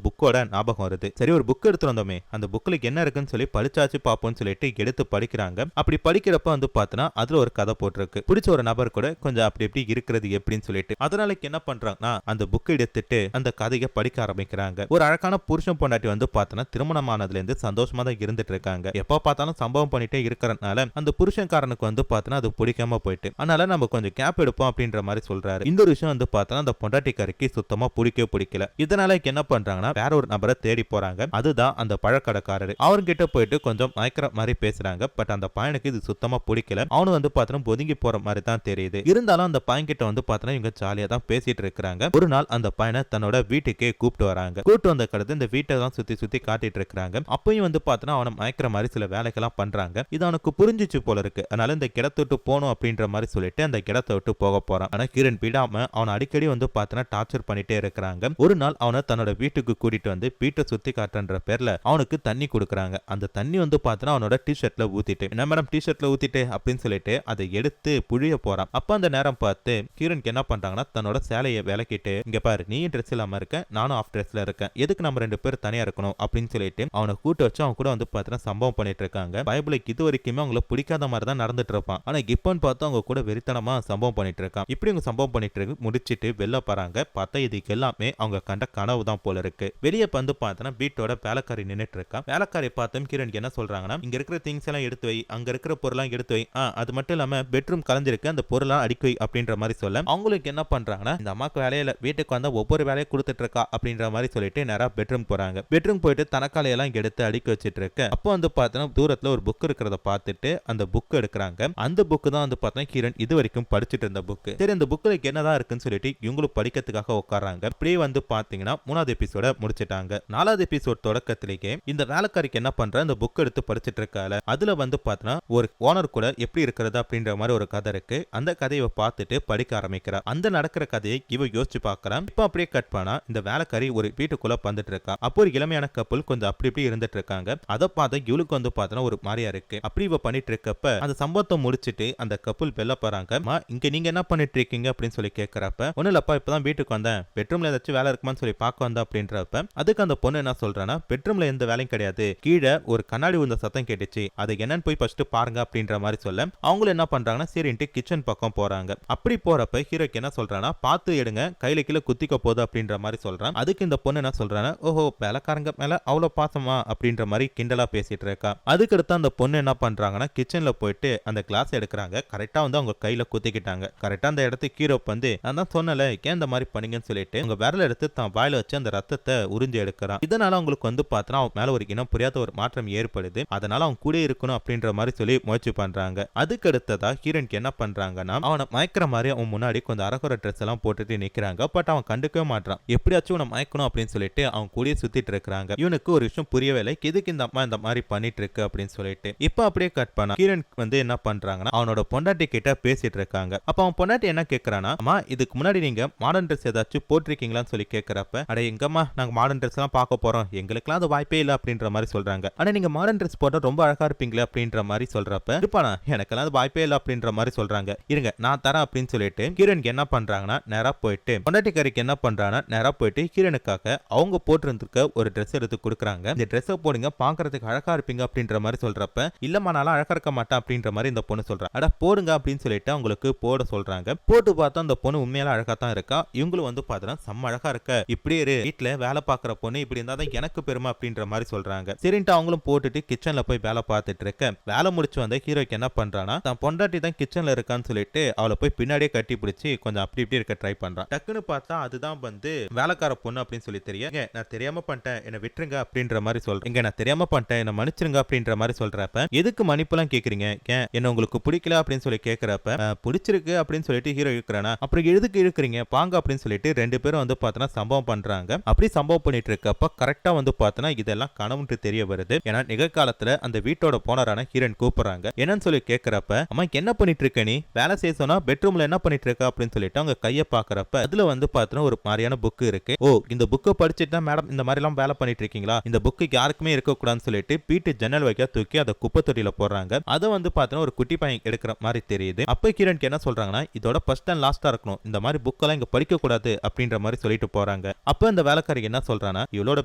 [SPEAKER 1] புக்கோட ஞாபகம் வருது. சரி ஒரு புக் எடுத்து வந்தோமே, அந்த புக்ல என்ன இருக்குன்னு சொல்லி படிச்சாச்சு பாப்போம்னு சொல்லிட்டு எடுத்து படிக்கிறாங்க. அப்படி படிக்கிறப்ப வந்து பாத்தீங்கன்னா அதுல ஒரு கதை போட்டிருக்கு. பிடிச்ச ஒரு நபர் கூட கொஞ்சம் அப்படி எப்படி இருக்கிறது எப்படின்னு சொல்லிட்டு அதனால என்ன பண்றாங்கன்னா அந்த புக் எடுத்துட்டு அந்த கதையை படிக்க ஆரம்பிக்கிறாங்க. ஒரு அழகான புருஷன் பொண்டாட்டி வந்து பாத்தீங்கன்னா திருமணமானதுல இருந்து சந்தோஷமா தான் இருந்துட்டு இருக்காங்க. எப்ப பார்த்தாலும் சம்பவம் பண்ணிட்டே இருக்கிறதுனால அந்த புருஷன்காரனுக்கு வந்து பாத்தீங்கன்னா அது பிடிக்காம போயிட்டு அதனால நம்ம கொஞ்சம் கேப் எடுப்போம் அப்படின்ற மாதிரி சொல்றாரு. இந்த ஒரு விஷயம் வந்து பாத்தீங்கன்னா அந்த பொண்டாட்டிக்காரிக்கு சுத்தமா பிடிக்கல. இதனால என்ன பண்றாங்கன்னா வேற ஒரு நபரை தேடி போறாங்க. அதுதான் அந்த பழக்கடைக்காரர். அவர்கிட்ட போயிட்டு கொஞ்சம் மயக்கிற மாதிரி பேசுறாங்க. பட் அந்த பையனுக்கு இது சுத்தமா பிடிக்கல. அவனு வந்து பாத்தீங்கன்னா ஒதுங்கி போற மாதிரி தான் தெரியுது. இருந்தாலும் அந்த பையன் கிட்ட வந்து பாத்தீங்கன்னா இவங்க ஜாலியா தான் பேசிட்டு இருக்காங்க. ஒரு நாள் அந்த பையனை தன்னோட வீட்டுக்கே கூப்பிட்டு வராங்க. கூப்பிட்டு வந்த கடத்து இந்த வீட்டை தான் சுத்தி காட்டிட்டு இருக்காங்க. அப்பயும் வந்து பாத்தீங்கன்னா அவனை மயக்கிற மாதிரி சில வேலைகள்லாம் பண்றாங்க. இது அவனுக்கு புரிஞ்சிச்சு போல இருக்கு. அதனால இந்த கிடத்தை விட்டு போகணும் அப்படின்ற மாதிரி சொல்லிட்டு அந்த கிடத்தை விட்டு போக போறான். ஆனா கிரண் விடாம அவனை அடிக்கடி வந்து பாத்தீங்கன்னா டார்ச்சர் பண்ணிட்டே இருக்கிறாங்க. ஒரு நாள் அவனை தன்னோட வீட்டுக்கு கூட்டிட்டு வந்து வீட்டை சுத்தி காட்டுன்ற பேர்ல அவனுக்கு தண்ணி கொடுக்குறாங்க. அந்த தண்ணி வந்து பாத்தீங்கன்னா அவனோட டிஷர்ட்ல ஊத்திட்டு என்ன மேடம் டிஷர்ட்ல ஊத்திட்டு அப்படின்னு சொல்லிட்டு அதை எடுத்து புழிய போறான். அப்ப அந்த நேரம் பார்த்து கிரணுக்கு என்ன பண்றாங்கன்னா தன்னோட சேலையை விலக்கிட்டு இங்க பாரு நீ ட்ரெஸ் இல்லாம இருக்க நானும் ஆஃப் ட்ரெஸ்ல இருக்கேன், எதுக்கு நம்ம ரெண்டு பேரும் தனியா இருக்கணும் அப்படின்னு சொல்லிட்டு அவனை கூட்ட வச்சு அவன் கூட வந்து பாத்தீங்கன்னா சம்பவம் பண்ணிட்டு இருக்காங்க. பைபிளுக்கு இது வரைக்குமே அவங்களை பிடிக்காத மாதிரி தான் நடந்துட்டு இருப்பான். ஆனா இப்பன்னு பார்த்து அவங்க கூட வெறித்தனமா சம்பவம் பண்ணிட்டு இருக்கான். இப்படி அவங்க சம்பவம் பண்ணிட்டு இருக்கு முடிச்சிட்டு வெளில போறாங்க. பார்த்தா இதுக்கு எல்லாமே அவங்க கண்ட கனவு தான் போல இருக்கு. வெளியே வந்து பார்த்தா வீட்டோட வேலைக்காரி நின்னுட்டு இருக்கா. வேலைக்காரி பார்த்தும் கிரண் என்ன சொல்றாங்கன்னா இங்க இருக்கிற திங்ஸ் எல்லாம் எடுத்து வை, அங்க இருக்கிற பொருளாம் எடுத்து வை, அது மட்டும் இல்லாம பெட்ரூம் கலந்திருக்கு அந்த பொருளாம் அடுக்கி வை அப்படின்ற மாதிரி சொல்ல அவங்களுக்கு என்ன பண்றாங்கன்னா இந்த அம்மாக்கு வேலையில வீட்டுக்கு வந்தா ஒவ்வொரு வேலையை கொடுத்துட்டு இருக்கா அப்படின்ற மாதிரி சொல்லிட்டு நேரா பெட்ரூம் போறாங்க. பெட்ரூம் போயிட்டு தனக்காலையெல்லாம் எடுத்து அடுக்கி வச்சிட்டு இருக்க அப்போ வந்து பார்த்தோன்னா தூரத்துல ஒரு புக் இருக்கிறத பார்த்துட்டு அந்த புக் எடுக்கிறாங்க. அந்த புக் தான் வந்து பார்த்தா கிரண் இது வரைக்கும் படிச்சுட்டு இருந்த புக். சரி அந்த புக்ல என்னதான் இருக்குன்னு சொல்லிட்டு இவங்களும் படிக்கிறதுக்காக உட்காராங்க. அப்படியே வந்து பாத்தீங்கன்னா 3வது எபிசோட முடிச்சிட்டாங்க. 4வது எபிசோட் தொடக்கத்திலேயே இந்த வேலைக்காரிக்கு என்ன பண்ற இந்த புக் எடுத்து படிச்சிட்டு இருக்கால அதுல வந்து பார்த்தா ஒரு ஓனர் கூட எப்படி இருக்கிறது அப்படின்ற மாதிரி ஒரு கதை இருக்கு. அந்த கதையை பார்த்துட்டு படிக்க ஆரம்பிக்கிறா. அந்த நடக்கிற கதையை இவ யோசிச்சு பார்க்கறான். இப்ப அப்படியே கட் பண்ணா இந்த வேலைக்காரி ஒரு வீட்டுக்குள்ள வந்துட்டு இருக்கா. அப்போ ஒரு இளமையான கப்பல் கொஞ்சம் அப்படி இப்படி இருந்துட்டு இருக்காங்க. அதை பார்த்து இவளுக்கு வந்து பார்த்தா ஒரு மாதிரியா இருக்கு. அப்படி இவ பண்ணிட்டு இருக்கப்ப அந்த சம்பவத்தை முடிச்சிட்டு அந்த கப்பல் வெளில போறாங்க. இங்க நீங்க என்ன பண்ணிட்டு இருக்கீங்க அப்படின்னு சொல்லி கேட்கறப்ப ஒண்ணு இல்லப்பா இப்பதான் வீட்டுக்கு வந்தேன், பெட்ரூம்ல ஏதாச்சும் வேலை இருக்குமான்னு சொல்லி பார்க்க வந்தா அப்படின்றப்ப அதுக்கு அந்த பொண்ணு என்ன சொல்றான்னா பெட்ரூம்ல எந்த வேலையும் கிடையாது, கீழே ஒரு கண்ணாடி விழுந்த சத்தம் கேட்டுச்சு, அது என்னன்னு போய் ஃபர்ஸ்ட் பாருங்க அப்படின்ற மாதிரி சொல்ல அவங்களும் என்ன பண்றாங்கன்னா சரின்ட்டு கிச்சன் பக்கம் போறாங்க. அப்படி போறப்ப ஹீரோக்கு என்ன சொல்றானா பார்த்து எடுங்க கையில கீழே குத்திக்க போகுது அப்படின்ற மாதிரி சொல்றான். அதுக்கு இந்த பொண்ணு என்ன சொல்றானா ஓஹோ வேலைக்காரங்க மேல அவ்வளவு பாசமா அப்படின்ற மாதிரி கிண்டலா பேசிட்டு இருக்கா. அதுக்கடுத்து அந்த பொண்ணு என்ன பண்றாங்கன்னா கிச்சன்ல போயிட்டு அந்த கிளாஸ் எடுக்கிறாங்க. கரெக்டா வந்து அவங்க கையில குத்திக்கிட்டாங்க. கரெக்டா அந்த இடத்துக்கு ஹீரோ வந்து நான் தான் சொன்னல ஏன் இந்த மாதிரி பண்ணீங்கன்னு சொல்லிட்டு அவங்க விரல எடுத்து தான் வாயில வச்சு அந்த ரத்தத்தை உறிஞ்சி எடுக்கிறான். இதனால அவங்களுக்கு வந்து பார்த்தா அவன் மேல ஒரு இனம் புரியாத ஒரு மாற்றம் ஏற்படுது. அதனால அவன் கூட இருக்கணும் அப்படின்ற மாதிரி சொல்லி முயற்சி பண்றாங்க. அதுக்கு அடுத்ததா ஹீரோனுக்கு என்ன பண்றாங்கன்னா அவனை மயக்கிற மாதிரி அவன் முன்னாடி கொஞ்சம் அரகுற ட்ரெஸ் எல்லாம் போட்டுட்டு நிக்கிறாங்க. பட் அவன் கண்டுக்கவே மாட்டான். எப்படியாச்சும் அவனை மயக்கணும் அப்படின்னு சொல்லிட்டு அவன் கூடயே சுத்திட்டு இருக்காங்க. இவனுக்கு ஒரு விஷயம் புரியவே இல்லை, எதுக்கு இந்த அம்மா இந்த மாதிரி பண்ணிட்டு இருக்கு அப்படின்னு சொல்லிட்டு. இப்ப அப்படியே கட் பண்ணா ஹீரோன் வந்து என்ன பண்றாங்கன்னா அவனோட பொண்டாட்டி கிட்ட பேசிட்டு இருக்காங்க. அப்ப அவன் பொண்டாட்டி என்ன கேட்கறானா அம்மா இதுக்கு முன்னாடி நீங்க மாடர்ன் ட்ரெஸ் ஏதாச்சும் போட்டிருக்கீங்களான்னு சொல்லி கேட்கறப்ப அட எங்கம்மா நாங்க மாடர்ன் ட்ரெஸ் எல்லாம் பார்க்க போறோம், எங்களுக்குலாம் அது வாய்ப்பே இல்லை அப்படின்ற மாதிரி சொல்றாங்க. ஆனா நீங்க மாடர்ன் ட்ரெஸ் போட்டா ரொம்ப அழகா இருப்பீங்களே அப்படின்ற மாதிரி சொல்றப்ப இருப்பானா எனக்கெல்லாம் அது வாய்ப்பே இல்லை அப்படின்ற மாதிரி சொல்றாங்க. இருங்க நான் தரேன் அப்படின்னு சொல்லிட்டு ஹீரோனுக்கு என்ன பண்றாங்கன்னா நேரா போயிட்டு பொண்டாட்டிக்காரிக்கு என்ன பண்றாங்கன்னா நேரா போயிட்டு ஹீரோனுக்காக அவங்க போட்டிருந்திருக்க ஒரு ட்ரெஸ் எடுத்து கொடுக்குறாங்க. இந்த ட்ரெஸ்ஸை போடுங்க பாக்குறதுக்கு அழகா இருப்பீங்க அப்படின்ற மாதிரி சொல்றப்ப இல்லம்மா நான் அழகா இருக்க மாட்டேன் அப்படின்ற மாதிரி இந்த பொண்ணு சொல்றா. அட போடுங்க அப்படின்னு சொல்லிட்டு அவங்களுக்கு போட சொல்றாங்க. போட்டு பார்த்தா அந்த பொண்ணு உண்மையில அழகா தான் இருக்கா. இவங்களும் வந்து பார்த்தா செம்ம அழகா இருக்க, இப்படி வீட்டுல வேலை பார்க்குற பொண்ணு இப்படி இருந்தா தான் எனக்கு பெருமை அப்படின்ற மாதிரி சொல்றாங்க. சரின்ட்டு அவங்களும் போட்டுட்டு கிச்சன்ல போய் வேலை பார்த்துட்டு இருக்க வேலை முடிச்சு வந்த ஹீரோக்கு என்ன பண்றானா தான் பொண்டாட்டி தான் கிச்சன்ல இருக்கான்னு சொல்லிட்டு அவளை போய் பின்னாடியே கட்டி பிடிச்சி கொஞ்சம் அப்படி இப்படி இருக்க ட்ரை பண்றான். டக்குன்னு பார்த்தா அதுதான் வந்து வேலைக்கார பொண்ணு அப்படின்னு சொல்லி தெரியும். நான் தெரியாம பண்ணிட்டேன் என்ன விட்டுருங்க அப்படின்ற மாதிரி சொல்றேன். இங்க நான் தெரியாம பண்ணிட்டேன் என்ன மன்னிச்சிருங்க அப்படின்ற மாதிரி சொல்றப்ப எதுக்கு மன்னிப்புலாம் கேக்குறீங்க, ஏன் என்ன உங்களுக்கு பிடிக்கல அப்படின்னு சொல்லி கேட்கறப்ப பிடிச்சிருக்கு அப்படின்னு சொல்லிட்டு ஹீரோ இருக்கிறானா அப்புறம் எதுக்கு இருக்கிறீங்க பாங்க அப்படின்னு சொல்லிட்டு ரெண்டு பேரும் வந்து பார்த்தோன்னா சம்பவம் பண்றாங்க. அப்படி சம்பவம் பண்ணிட்டு இருக்கப்ப கரெக்டா வந்து பார்த்தோன்னா இதெல்லாம் கனவுன்னு தெரிய வருது. ஏன்னா நிகழ்காலத்துல அந்த வீட்டோட போனரான ஹீரோன் கூப்பிடுறாங்க. என்னன்னு சொல்லி கேட்கறப்ப அம்மா என்ன பண்ணிட்டு இருக்க நீ வேலை செய்ய சொன்னா பெட்ரூம்ல என்ன பண்ணிட்டு இருக்க அப்படின்னு சொல்லிட்டு அவங்க கையை பாக்குறப்ப அதுல வந்து பார்த்தோன்னா ஒரு மாதிரியான புக் இருக்கு. ஓ இந்த புக்கை படிச்சுட்டு மேடம் இந்த மாதிரி எல்லாம் வேலை பண்ணிட்டு இருக்கீங்களா, இந்த புக்கு யாருக்குமே இருக்கக்கூடாதுன்னு சொல்லிட்டு வீட்டு ஜன்னல் வைக்க தூக்கி அதை குப்பை தொட்டியில போடுறாங்க. அதை வந்து பார்த்தோன்னா ஒரு குட்டி பையன் எடுக்கிற மாதிரி தெரியுது. அப்ப கிரணுக்கு என்ன சொல்றாங்கன்னா இதோட ஃபர்ஸ்ட் அண்ட் லாஸ்டா இருக்கணும், இந்த மாதிரி புக்கெல்லாம் இங்க படிக்க கூடாது அப்படின்ற மாதிரி சொல்லிட்டு போறாங்க. அப்ப இந்த வேலைக்காரி என்ன சொல்றானா, இவளோட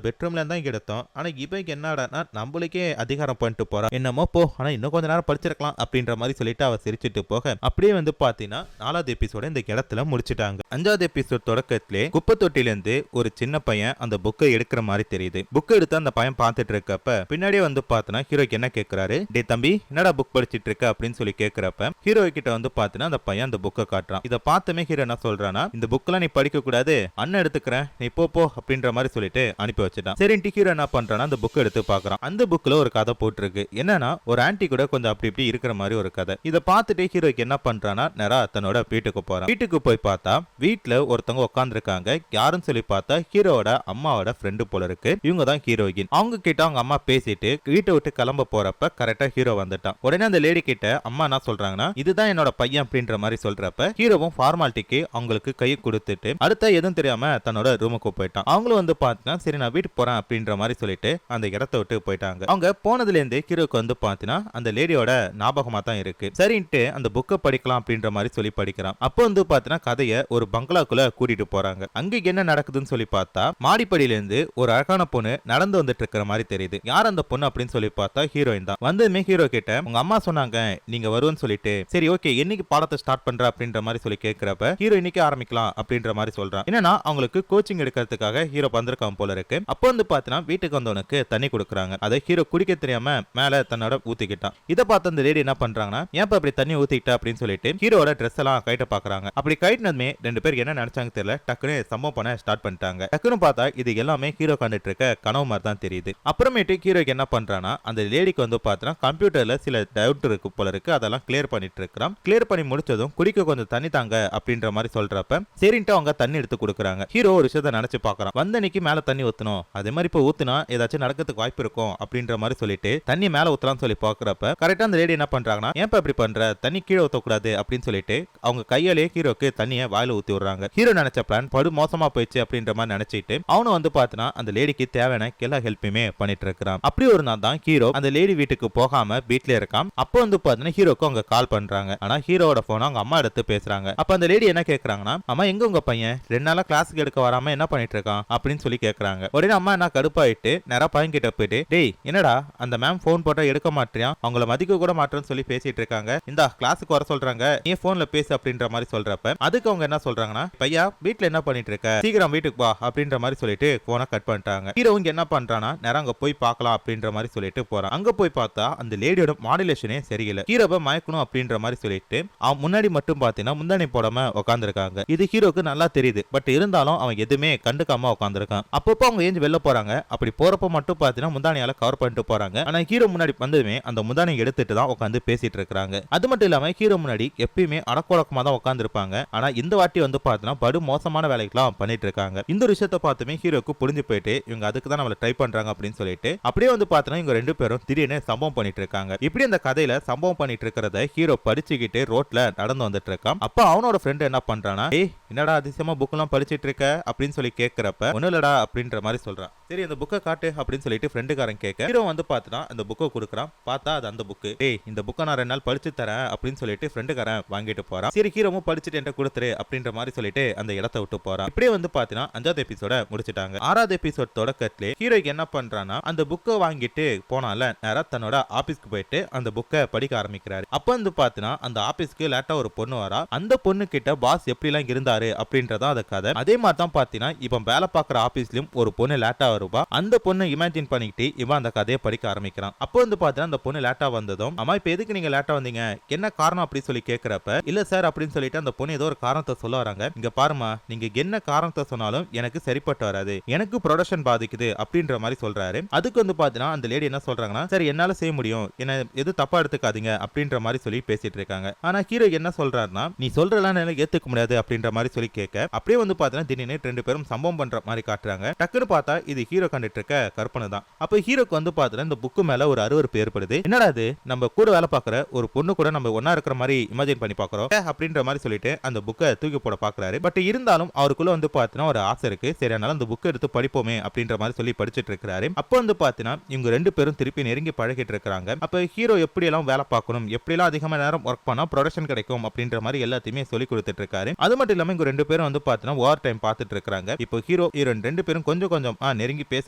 [SPEAKER 1] பெட்ரூம்ல தான் எடுத்தோம், ஆனா இவன் என்னடானா நம்மளுக்கே அதிகாரம் பண்ணிட்டு போறான், என்னமோ போ, ஆனா இன்னும் கொஞ்ச நேரம் படிச்சிருக்கலாம் அப்படின்ற மாதிரி சொல்லிட்டு அவ சிரிச்சிட்டு போக அப்படியே வந்து பாத்தீங்கன்னா 4வது எபிசோட இந்த இடத்துல முடிச்சிட்டாங்க. 5வது எபிசோட் தொடக்கத்திலே குப்பை தொட்டில இருந்து ஒரு சின்ன பையன் அந்த புக்கை எடுக்கிற மாதிரி தெரியுது. புக் எடுத்து அந்த பையன் பார்த்துட்டு இருக்கப்ப பின்னாடியே வந்து பார்த்தனா ஹீரோக்கு என்ன கேட்கிறாரு, டே தம்பி என்னடா புக் படிச்சிட்டு இருக்க அப்படின்னு சொல்லி கேட்கிறப்ப ஹீரோ கிட்ட வந்து பார்த்தீங்கன்னா அந்த பையன் அந்த புக்கை காட்டுறான். இதை பார்த்தமே ஹீரோ என்ன சொல்றானா, இந்த புக்கெல்லாம் நீ படிக்க கூடாது, அண்ணன் எடுத்துக்கிறேன், நீ போ அப்படின்ற மாதிரி சொல்லிட்டு அனுப்பி வச்சுட்டான். சரின்ட்டு ஹீரோ என்ன பண்றானா அந்த புக் எடுத்து பாக்குறான். அந்த புக்ல ஒரு கதை போட்டிருக்கு. என்னன்னா ஒரு ஆன்டி கூட கொஞ்சம் அப்படி இப்படி இருக்கிற மாதிரி ஒரு கதை. இதை பார்த்துட்டு ஹீரோக்கு என்ன பண்றானா நேரா தன்னோட வீட்டுக்கு போறான். வீட்டுக்கு போய் பார்த்தா வீட்டுல ஒருத்தவங்க உட்காந்துருக்காங்க. யாருன்னு சொல்லி பார்த்தா ஹீரோட அம்மாவோட ஃப்ரெண்டு போல இருக்கு. இவங்க தான் ஹீரோயின். அவங்க கிட்ட அவங்க அம்மா பேசிட்டு வீட்டை விட்டு கிளம்ப போறப்ப கரெக்டா ஹீரோ வந்துட்டான். உடனே அந்த லேடி கிட்ட அம்மா என்ன சொல்றாங்கன்னா, இதுதான் என்னோட பையன் அப்படின்ற மாதிரி சொல்றப்ப ஹீரோவும் ஃபார்மாலிட்டிக்கு அவங்களுக்கு கை கொடுத்துட்டு அடுத்த எதுவும் தெரியாம தன்னோட ரூமுக்கு போயிட்டான். அவங்களும் வந்து பார்த்தீங்கன்னா சரி நான் வீட்டுக்கு போறேன் அப்படின்ற மாதிரி சொல்லிட்டு அந்த இடத்த விட்டு போயிட்டாங்க. அவங்க போனதுல இருந்து ஹீரோக்கு வந்து பார்த்தீங்கன்னா அந்த லேடியோட ஞாபகமா தான் இருக்கு. சரின்ட்டு அந்த புக்கை படிக்கலாம் அப்படின்ற மாதிரி சொல்லி படிக்கிறான். அப்போ வந்து பார்த்தீங்கன்னா கதையை ஒரு பங்களாக்குள்ள கூட்டிட்டு போறாங்க. அங்க என்ன நடக்குதுன்னு சொல்லி பார்த்தா மாடிப்படியில இருந்து ஒரு அழகான பொண்ணு நடந்து வந்துட்டு இருக்கிற மாதிரி தெரியுது. யார் அந்த பொண்ணு அப்படின்னு சொல்லி பார்த்தா ஹீரோயின் தான். வந்ததுமே ஹீரோ கிட்ட உங்க அம்மா சொன்னாங்க நீங்க வருவன்னு சொல்லிட்டு, சரி ஓகே என்னைக்கு பாடத்தை ஸ்டார்ட் பண்ற அப்படின்ற மாதிரி சொல்லி கேட்கிறப்ப ஹீரோ இன்னைக்கு ஆரம்பிக்கலாம் அப்படின்ற மாதிரி சொல்றான். என்னன்னா அவங்களுக்கு கோச்சிங் எடுக்கிறதுக்காக ஹீரோ வந்திருக்கான் போல இருக்கு. அப்போ வந்து பாத்தீங்கன்னா வீட்டுக்கு வந்தவனுக்கு தண்ணி கொடுக்குறாங்க. அதை ஹீரோ குடிக்க தெரியாம மேல தன்னோட ஊத்திக்கிட்டான். இதை பார்த்து அந்த லேடி என்ன பண்றாங்கன்னா, ஏன் அப்படி தண்ணி ஊத்திக்கிட்ட அப்படின்னு சொல்லிட்டு ஹீரோட ட்ரெஸ் எல்லாம் கைட்ட பாக்குறாங்க. அப்படி கைட்டினதுமே ரெண்டு பேர் என்ன நினைச்சாங்க தெரியல, டக்குன்னு சம்பவம் பண்ண ஸ்டார்ட் பண்ணிட்டாங்க. டக்குன்னு பார்த்தா இது எல்லாமே ஹீரோ கண்டுட்டு இருக்க கனவு மாதிரி தான் தெரியுது. அப்புறமேட்டு ஹீரோக்கு என்ன பண்றானா அந்த லேடிக்கு வந்து பார்த்தா கம்ப்யூட்டர்ல சில டவுட் இருக்கு போல இருக்கு, அதெல்லாம் கிளியர் பண்ணிட்டு இருக்கான். கிளியர் பண்ணி முடிச்சதும் குடிக்க கொஞ்சம் தண்ணி தாங்க அப்படின்ற மாதிரி சொல்றப்ப சரின்ட்டு அவங்க தண்ணி எடுத்து கொடுக்குறாங்க. ஹீரோ ஒரு விஷயத்தை நினைச்சு பாக்குறான், வந்தன்னைக்கு மேல தண்ணி ஊத்தணும், அதே மாதிரி இப்ப ஊத்துனா ஏதாச்சும் நடக்கிறதுக்கு வாய்ப்பு இருக்கும் அப்படின்ற மாதிரி சொல்லிட்டு தண்ணி மேல ஊத்தலாம்னு சொல்லி பாக்குறப்ப கரெக்டா அந்த லேடி என்ன பண்றாங்கன்னா, ஏன் இப்படி பண்ற, தண்ணி கீழே ஊத்தக்கூடாது அப்படின்னு சொல்லிட்டு அவங்க கையாலே ஹீரோக்கு தண்ணியை வாயில ஊத்தி விடுறாங்க. ஹீரோ நினைச்ச பிளான் படு மோசமா போயிடுச்சு அப்படின்ற மாதிரி நினைச்சிட்டு அவனும் வந்து பாத்தீங்கன்னா அந்த லேடிக்கு தேவையான எல்லா ஹெல்ப்புமே பண்ணிட்டு இருக்கிறான். அப்படி ஒரு நாள் தான் ஹீரோ அந்த லேடி வீட்டுக்கு போகாம வீட்ல இருக்கான். அப்போ வந்து பாத்தீங்கன்னா ஹீரோக்கு அவங்க கால் பண்றாங்க. ஆனா ஹீரோட போன் அவங்க அம்மா எடுத்து பேசுறாங்க. அப்ப அந்த லேடி என்ன கேக்குறாங்கன்னா, அம்மா எங்க உங்க பையன் 2 நாளா கிளாஸுக்கு எடுக்க வராம என்ன பண்ணிட்டு இருக்கான் அப்படின்னு சொல்லி கேக்குறாங்க. உடனே அம்மா என்ன கடுப்பாயிட்டு நேரா பையன் கிட்ட போயிட்டு, டேய் என்னடா அந்த மேம் போன் போட்டா எடுக்க மாட்டியா, அவங்கள மதிக்க கூட மாட்டேன்னு சொல்லி பேசிட்டு இருக்காங்க, இந்த கிளாஸுக்கு வர சொல்றாங்க, நீ போன்ல பேசு அப்படின்ற மாதிரி சொல்றப்ப அதுக்கு அவங்க என்ன சொல்றாங்கன்னா, பையா வீட்டுல என்ன பண்ணிட்டு இருக்க, சீக்கிரம் வீட்டுக்கு வா அப்படின்ற மாதிரி சொல்லிட்டு போனை கட் பண்ணிட்டாங்க. ஹீரோ இங்க என்ன பண்றானா நேரம் அங்க போய் பார்க்கலாம் அப்படின்ற மாதிரி சொல்லிட்டு போறான். அங்க போய் பார்த்தா அந்த லேடியோட மாடுலேஷனே சரியில்லை. ஹீரோவை மயக்கணும் அப்படின்ற மாதிரி சொல்லிட்டு அவன் முன்னாடி மட்டும் பாத்தீங்கன்னா முந்தானி போடாம உட்காந்துருக்காங்க. இது ஹீரோக்கு நல்லா தெரியுது. பட் இருந்தாலும் அவன் எதுவுமே கண்டுக்காம உட்காந்துருக்கான். அப்பப்போ அவங்க ஏஞ்சி வெளில போறாங்க. அப்படி போறப்ப மட்டும் பாத்தீங்கன்னா முந்தானியால கவர் பண்ணிட்டு போறாங்க. ஆனா ஹீரோ முன்னாடி வந்ததுமே அந்த முந்தானியை எடுத்துட்டு தான் உட்காந்து பேசிட்டு இருக்காங்க. அது மட்டும் இல்லாம ஹீரோ முன்னாடி எப்பயுமே அடக்கொடக்கமா தான் உட்காந்துருப்பாங்க. ஆனா இந்த வாட்டி வந்து பாத்தீங்கன்னா படு மோசமான வேலைக்கெல்லாம் பண்ணிட்டு இருக்காங்க. இந்த விஷயத்தை பார்த்துமே ஹீரோக்கு புரிஞ்சு போயிட்டு இவங்க அதுக்கு தான் நம்மள ட்ரை பண்றாங்க அப்படின்னு சொல்லிட்டு அப்படியே வந்து பாத்தீங்கன்னா இவங்க ரெண்டு பேரும் திடீர்னு சம்பவம் பண்ணிட்டு இருக்காங்க. இப்படி அந்த கதையில சம்பவம் பண்ணிட்டு இருக்கிறத ஹீரோ படிச்சுக்கிட்டு ரோட்ல நடந்து வந்துட்டு இருக்கான். அப்ப அவனோட ஃப்ரெண்ட் என்ன பண்றானா, ஏய் என்னடா அதிசயமா புக் எல்லாம் படிச்சிட்டு இருக்க அப்படின்னு சொல்லி கேட்கிறப்ப ஒண்ணு இல்லடா அப்படின்ற மாதிரி சொல்றான். சரி அந்த புக்கை காட்டு அப்படின்னு சொல்லிட்டு ஃப்ரெண்டுக்காரன் கேட்க ஹீரோ வந்து பாத்துனா அந்த புக்கை கொடுக்குறான். பார்த்தா அது அந்த புக்கு. ஏய் இந்த புக்கை நான் 2 நாள் படிச்சு தரேன் அப்படின்னு சொல்லிட்டு ஃப்ரெண்டுக்காரன் வாங்கிட்டு போறான். சரி ஹீரோவும் படிச்சுட்டு என்கிட்ட கொடுத்துரு அப்படின்ற மாதிரி சொல்லிட்டு அந்த இடத்தை விட்டு போறான். இப்படியே வந்து பாத்தீங்கன்னா 5வது எபிசோட முடிச்சிட்டாங்க. 6வது எபிசோட் தொடக்கத்திலே ஹீரோக்கு என்ன பண்றானா அந்த புக்கை வாங்கிட்டு போனால நேரா தன்னோட ஆபீஸ்க்கு போயிட்டு அந்த புக்கை படிக்க ஆரம்பிக்கிறாரு. அப்ப வந்து பாத்தீங்கன்னா அந்த ஆபீஸ்க்கு லேட்டா ஒரு பொண்ணு வரா. அந்த பொண்ணு கிட்ட பாஸ் எப்படி எல்லாம் இருந்தாரு அப்படின்றதான் அந்த கதை. அதே மாதிரி தான் பாத்தீங்கன்னா இப்ப வேலை பார்க்குற ஆபீஸ்லயும் ஒரு பொண்ணு லேட்டா வருவா. அந்த பொண்ணு இமேஜின் பண்ணிக்கிட்டு இவன் அந்த கதையை படிக்க ஆரம்பிக்கிறான். அப்போ வந்து பாத்தீங்கன்னா அந்த பொண்ணு லேட்டா வந்ததும், அம்மா இப்ப எதுக்கு நீங்க லேட்டா வந்தீங்க, என்ன காரணம் அப்படி சொல்லி கேட்கிறப்ப இல்ல சார் அப்படின்னு சொல்லிட்டு அந்த பொண்ணு ஏதோ ஒரு காரணத்தை சொல்ல வராங்க. இங்க பாருமா நீங்க என்ன காரணத்தை சொன்னாலும் எனக்கு சரிப்பட்டு வராது, எனக்கு ப்ரொடக்ஷன் பாதிக்குது அப்படின்ற மாதிரி சொல்றாரு. அதுக்கு வந்து பாத்தீங்கன்னா அந்த லேடி என்ன சொல்றாங்கன்னா, சரி என்னால செய்ய முடியும், என்ன எது தப்பா எடுத்துக்காதீங்க அப்படின்ற மாதிரி சொல்லி பேசிட்டு இருக்காங்க. ஆனா ஹீரோ என்ன சொல்றாருன்னா, நீ சொல்றலாம் என்னால ஏத்துக்க முடியாது அப்படின்ற மாதிரி சொல்லி கேட்க அப்படியே வந்து பாத்தீங்கன்னா திடீர்னு 2 பேரும் சம்பவம் பண்ற மாதிரி காட்டுறாங்க. டக்குன்னு பார்த்தா இது ஹீரோ கண்டுட்டு இருக்க கற்பனை தான். அப்ப ஹீரோக்கு வந்து பாத்தீங்கன்னா இந்த புக்கு மேல ஒரு அருவருப்பு ஏற்படுது. என்னடா இது, நம்ம கூட வேலை பார்க்குற ஒரு பொண்ணு கூட நம்ம ஒன்னா இருக்கிற மாதிரி இமேஜின் பண்ணி பாக்குறோம் அப்படின்ற மாதிரி சொல்லிட்டு அந்த புக்கை தூக்கி போட பாக்குறாரு. பட் இருந்தாலும் அவருக்குள்ள வந்து பாத்தீங்கன்னா ஒரு ஆசை இருக்கு. சரி, அதனால அந்த புக்கை எடுத்து படிப்போமே அப்படின்ற மாதிரி சொல்லி படிச்சிட்டு இருக்காரு. அப்போ வந்து பாத்தீங்கன்னா இவங்க ரெண்டு பேரும் திருப்பி நெருங்கி பழகிட்டு இருக்காங்க. அப்ப ஹீரோ எப்படி எல்லாம் வேலை பார்க்கணும், எப்படி எல்லாம் அதிகமா நேரம் ஒர்க் பண்ணா ப்ரொடக்ஷன் கிடைக்கும் அப்படின்ற மாதிரி எல்லாத்தையுமே சொல்லி கொடுத்துட்டு இருக்காரு. அது மட்டும் இல்லாம இவங்க ரெண்டு பேரும் வந்து பாத்தீங்கன்னா ஓவர் டைம் பார்த்துட்டு இருக்காங்க. இப்போ ஹீரோ ஹீரோயின் ரெண்டு பேரும் கொஞ்சம் கொஞ்சம் நெருங்கி பேச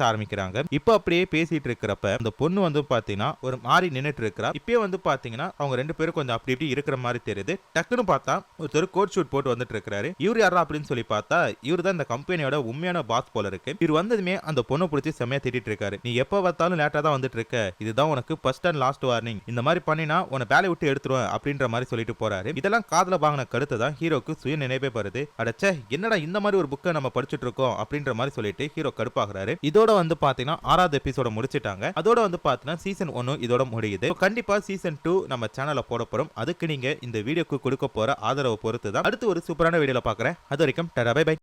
[SPEAKER 1] ஆரம்பிக்கிறாங்க. இப்போ அப்படியே பேசிட்டு இருக்கிறப்ப அந்த பொண்ணு வந்து பாத்தீங்கன்னா ஒரு மாறி நின்னுட்டு இருக்கா. இப்பயே வந்து பாத்தீங்கன்னா அவங்க ரெண்டு பேரும் கொஞ்சம் அப்படி இப்படி இருக்கிற மாதிரி தெரியுது. டக்குன்னு பார்த்தா ஒருத்தர் கோட் ஷூட் போட்டு வந்துட்டு இருக்காரு. இவர் யாரா அப்படின்னு சொல்லி பார்த்தா இவர் தான் இந்த கம்பெனியோட உண்மையான பாஸ் போல இருக்கு. இவர் வந்ததுமே அந்த பொண்ணை பிடிச்சி செம்மையா திட்டிட்டு இருக்காரு. நீ எப்ப பார்த்தாலும் லேட்டா தான் வந்துட்டு இருக்க, இதுதான் உனக்கு ஃபர்ஸ்ட் அண்ட் லாஸ்ட் வார்னிங், இந்த மாதிரி பண்ணினா உன்னை வேலையை விட்டு எடுத்துருவேன் அப்படின்ற மாதிரி சொல்லிட்டு போறாரு. இதெல்லாம் காதுல வாங்கின கருத்து தான் ஹீரோக்கு சுய நினைவே வருது. அடச்சே, என்னடா இந்த மாதிரி ஒரு புக்கை நம்ம படிச்சுட்டு இருக்கோம் அப்படின்ற மாதிரி சொல்லிட்டு ஹீரோ கடுப்பாகிறாரு. இதோட வந்து பாத்தீங்கன்னா 6வது எபிசோட முடிச்சிட்டாங்க. அதோட வந்து பாத்தீங்கன்னா சீசன் 1 இதோட முடியுது. கண்டிப்பா சீசன் 2 நம்ம சேனல்ல போட போறோம். அதுக்கு நீங்க இந்த வீடியோக்கு கொடுக்க போற ஆதரவு பொறுத்து தான். அடுத்து ஒரு சூப்பரான வீடியோல பாக்குறேன். அது வரைக்கும் டாடா பை பை.